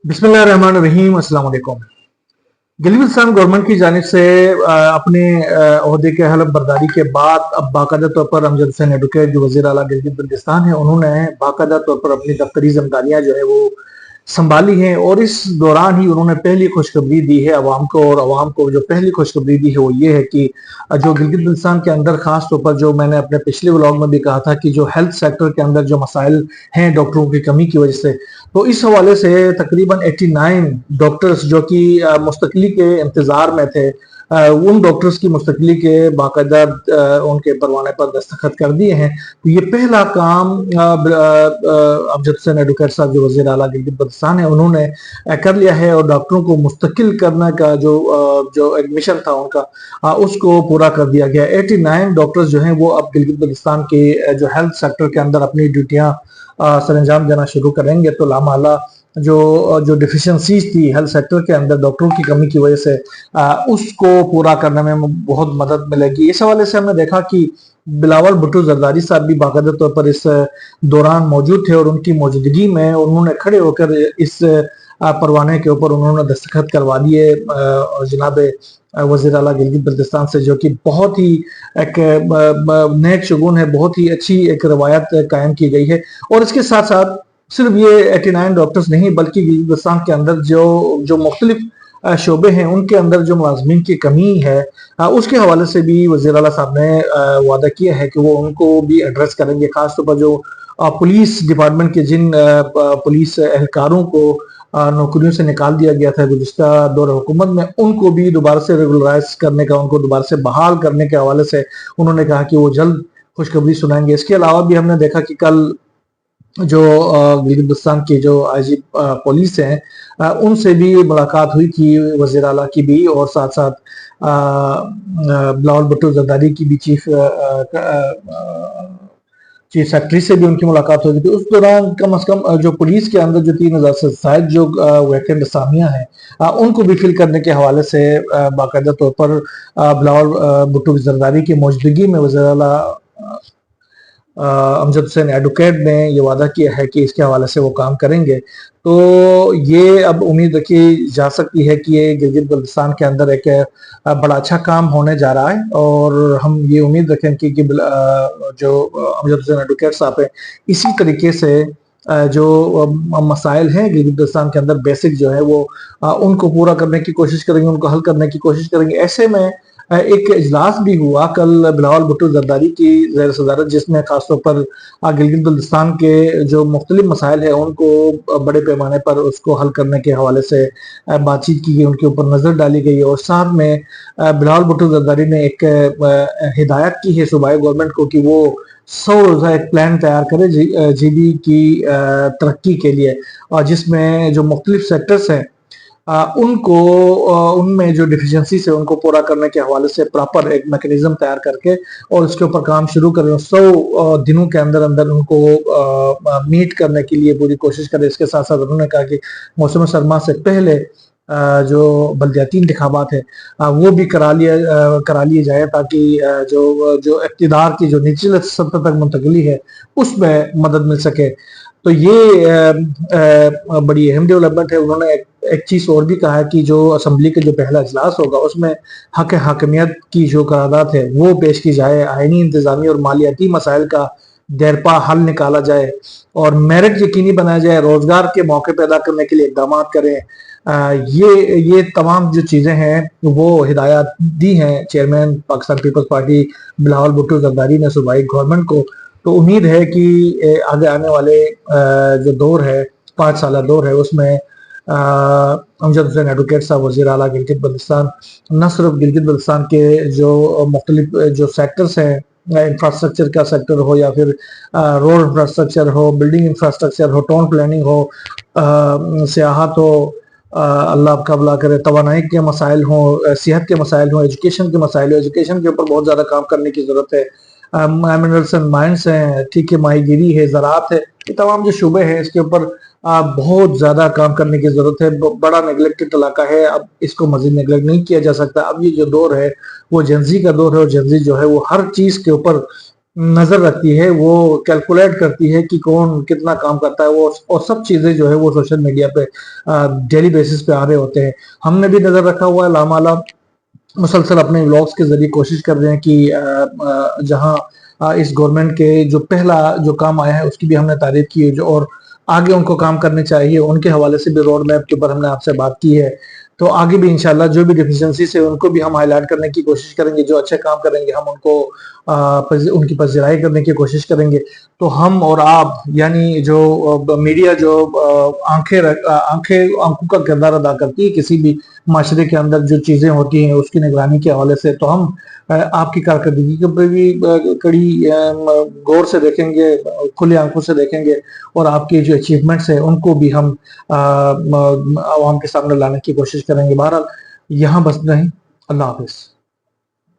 बिस्मिल्लाहिर्रहमानिर्रहीम। अस्सलाम वालेकुम। गिलगित गवर्नमेंट की जानिब से अपने ओहदे के हलफ बर्दारी के बाद अब बाकायदा तौर पर अमजद हुसैन एडवोकेट जो वज़ीर आला गिलगित बल्तिस्तान है, उन्होंने बाकायदा तौर पर अपनी दफ्तरी जिम्मेदारियां जो है वो संभाली हैं। और इस दौरान ही उन्होंने पहली खुशखबरी दी है अवाम को, और अवाम को जो पहली खुशखबरी दी है वो ये है कि जो गिलगित बल्तिस्तान के अंदर खास तौर पर, जो मैंने अपने पिछले व्लॉग में भी कहा था कि जो हेल्थ सेक्टर के अंदर जो मसाइल हैं डॉक्टरों की कमी की वजह से, तो इस हवाले से तकरीबन 89 डॉक्टर्स जो कि मुस्तकिली के इंतजार में थे, उन डॉक्टर्स की मुस्तकिली के बाकायदा उनके परवाने पर दस्तखत कर दिए हैं। तो ये पहला काम अमजद हुसैन एडवोकेट साहब जो वज़ीर आला गिलगित बल्तिस्तान है उन्होंने कर लिया है। और डॉक्टरों को मुस्तकिल करने का जो एडमिशन था उनका, उसको पूरा कर दिया गया। 89 डॉक्टर्स जो हैं वो अब गिलगित बल्तिस्तान के जो हेल्थ सेक्टर के अंदर अपनी ड्यूटियां सरंजाम देना शुरू करेंगे। तो लामाला जो जो डिफिशियंसीज थी हेल्थ सेक्टर के अंदर डॉक्टरों की कमी की वजह से, उसको पूरा करने में बहुत मदद मिलेगी। इस हवाले से हमने देखा कि बिलावल भुट्टो जरदारी साहब भी बाकायदा तौर पर इस दौरान मौजूद थे, और उनकी मौजूदगी में उन्होंने खड़े होकर इस परवाने के ऊपर उन्होंने दस्तखत करवा दिए जनाब वज़ीर आला गिलगित बल्तिस्तान से, जो कि बहुत ही एक नेक शगुन है, बहुत ही अच्छी एक रवायत कायम की गई है। और इसके साथ साथ सिर्फ ये 89 डॉक्टर्स नहीं, बल्कि गिलगित बल्तिस्तान के अंदर जो मुख्तलिफ शोबे हैं उनके अंदर जो मुलाजमीन की कमी है, उसके हवाले से भी वज़ीर आला साहब ने वादा किया है कि वो उनको भी एड्रेस करेंगे। खासतौर पर जो पुलिस डिपार्टमेंट के जिन पुलिस एहलकारों को नौकरियों से निकाल दिया गया था गुज़िश्ता दौर हुकूमत में, उनको भी दोबारा से रेगुलराइज करने का, उनको दोबारा से बहाल करने के हवाले से उन्होंने कहा कि वो जल्द खुशखबरी सुनाएंगे। इसके अलावा भी हमने देखा कि कल जो गिलगित बल्तिस्तान की जो आईजी पुलिस हैं, उनसे भी मुलाकात हुई थी वज़ीर आला की भी, और साथ साथ बिलावल भुट्टो जरदारी की भी चीफ सेक्रेटरी से भी उनकी मुलाकात होगी। तो उस दौरान कम अज कम जो पुलिस के अंदर जो 3000 से शायद जो वैकेंट असामियां हैं, उनको भी फिल करने के हवाले से बाकायदा तौर पर बिलावल भुट्टो जरदारी की मौजूदगी में वज़ीर आला अमजद हुसैन एडवोकेट ने ये वादा किया है कि इसके हवाले से वो काम करेंगे। तो ये अब उम्मीद रखी जा सकती है कि ये गिलगित बल्तिस्तान के अंदर एक बड़ा अच्छा काम होने जा रहा है, और हम ये उम्मीद रखें कि जो अमजद हुसैन एडवोकेट साहब है इसी तरीके से जो मसाइल हैं गिलगित बल्तिस्तान के अंदर बेसिक जो है वो उनको पूरा करने की कोशिश करेंगे, उनको हल करने की कोशिश करेंगे। ऐसे में एक इजलास भी हुआ कल बिलावल भुट्टो जरदारी की ज़ेर सदारत, जिसमें खासतौर पर गिलगित बल्तिस्तान के जो मुख्तलिफ मसाइल है उनको बड़े पैमाने पर उसको हल करने के हवाले से बातचीत की गई, उनके ऊपर नज़र डाली गई। और साथ में बिलावल भुट्टो जरदारी ने एक हिदायत की है सूबाई गवर्नमेंट को कि वो 100 रोज़ा एक प्लान तैयार करे जीबी की तरक्की के लिए, और जिसमें जो मुख्तलिफ सेक्टर्स हैं उनको उनमें जो डिफिशियंसीज है उनको पूरा करने के हवाले से प्रॉपर एक मैकेनिज्म तैयार करके और उसके ऊपर काम शुरू करें। 100 दिनों के अंदर अंदर उनको मीट करने के लिए पूरी कोशिश करें। इसके साथ साथ उन्होंने कहा कि मौसम सरमा से पहले जो बल्दियाती इंतखाबात है वो भी करा लिए जाए, ताकि जो इक़्तिदार की जो निचली सतह तक मुंतकिली है उसमें मदद मिल सके। तो ये बड़ी अहम डेवलपमेंट है। उन्होंने एक चीज और भी कहा है कि जो असेंबली का जो पहला इजलास होगा उसमें हक हाकिमियत की जो करारदाद है वो पेश की जाए, आईनी इंतजामी और मालियाती मसाइल का देरपा हल निकाला जाए, और मेरिट यकीनी बनाया जाए, रोजगार के मौके पैदा करने के लिए इकदाम करें। ये तमाम जो चीजें हैं वो हिदायत दी हैं चेयरमैन पाकिस्तान पीपल्स पार्टी बिलावल भुट्टो जरदारी ने सूबाई गवर्नमेंट को। तो उम्मीद है कि आगे आने वाले जो दौर है 5 साल दौर है उसमें अमजद हुसैन एडवोकेट साहब वज़ीर आला गिलगित बल्तिस्तान न सिर्फ गिलगित बल्तिस्तान के जो मुख्तलिफ जो सेक्टर्स हैं, इंफ्रास्ट्रक्चर का सेक्टर हो या फिर रोड इंफ्रास्ट्रक्चर हो, बिल्डिंग इंफ्रास्ट्रक्चर हो, टाउन प्लानिंग हो, सियाहत हो, अल्लाह आपका भला करे, तवानाई के मसाइल हों, सेहत के मसाइल हों, एजुकेशन के मसाइल हो, एजुकेशन के ऊपर बहुत ज़्यादा काम करने की ज़रूरत है। मिनरल्स एंड माइंस हैं, ठीक है, माहीगीरी है, ज़राअत है, ये तमाम जो शुबे हैं इसके ऊपर बहुत ज़्यादा काम करने की ज़रूरत है। बड़ा नेगलेक्टेड इलाका है, अब इसको मज़ीद नेगलेक्ट नहीं किया जा सकता। अब ये जो दौर है वो जेंजी का दौर है, और जेंजी जो है वो हर चीज़ के ऊपर नजर रखती है, वो कैलकुलेट करती है कि कौन कितना काम करता है, वो और सब चीजें जो है वो सोशल मीडिया पे डेली बेसिस पे आ रहे होते हैं। हमने भी नजर रखा हुआ है, लामाला मुसलसल अपने व्लॉग्स के जरिए कोशिश कर रहे हैं कि जहां इस गवर्नमेंट के जो पहला जो काम आया है उसकी भी हमने तारीफ की है, जो और आगे उनको काम करने चाहिए, उनके हवाले से भी रोड मैप के ऊपर हमने आपसे बात की है। तो आगे भी इंशाल्लाह जो भी डिफिशियंसीज है उनको भी हम हाईलाइट करने की कोशिश करेंगे, जो अच्छे काम करेंगे हम उनको उनकी पजीराई करने की कोशिश करेंगे। तो हम और आप यानी जो मीडिया जो आंखों का किरदार अदा करती है किसी भी माशरे के अंदर जो चीजें होती हैं उसकी निगरानी के हवाले से, तो हम आपकी कारकर्दगी के ऊपर भी कड़ी गौर से देखेंगे, खुली आंखों से देखेंगे, और आपकी जो अचीवमेंट्स है उनको भी हम आवाम के सामने लाने की कोशिश करेंगे। बहरहाल यहाँ बस नहीं, अल्लाह हाफिज।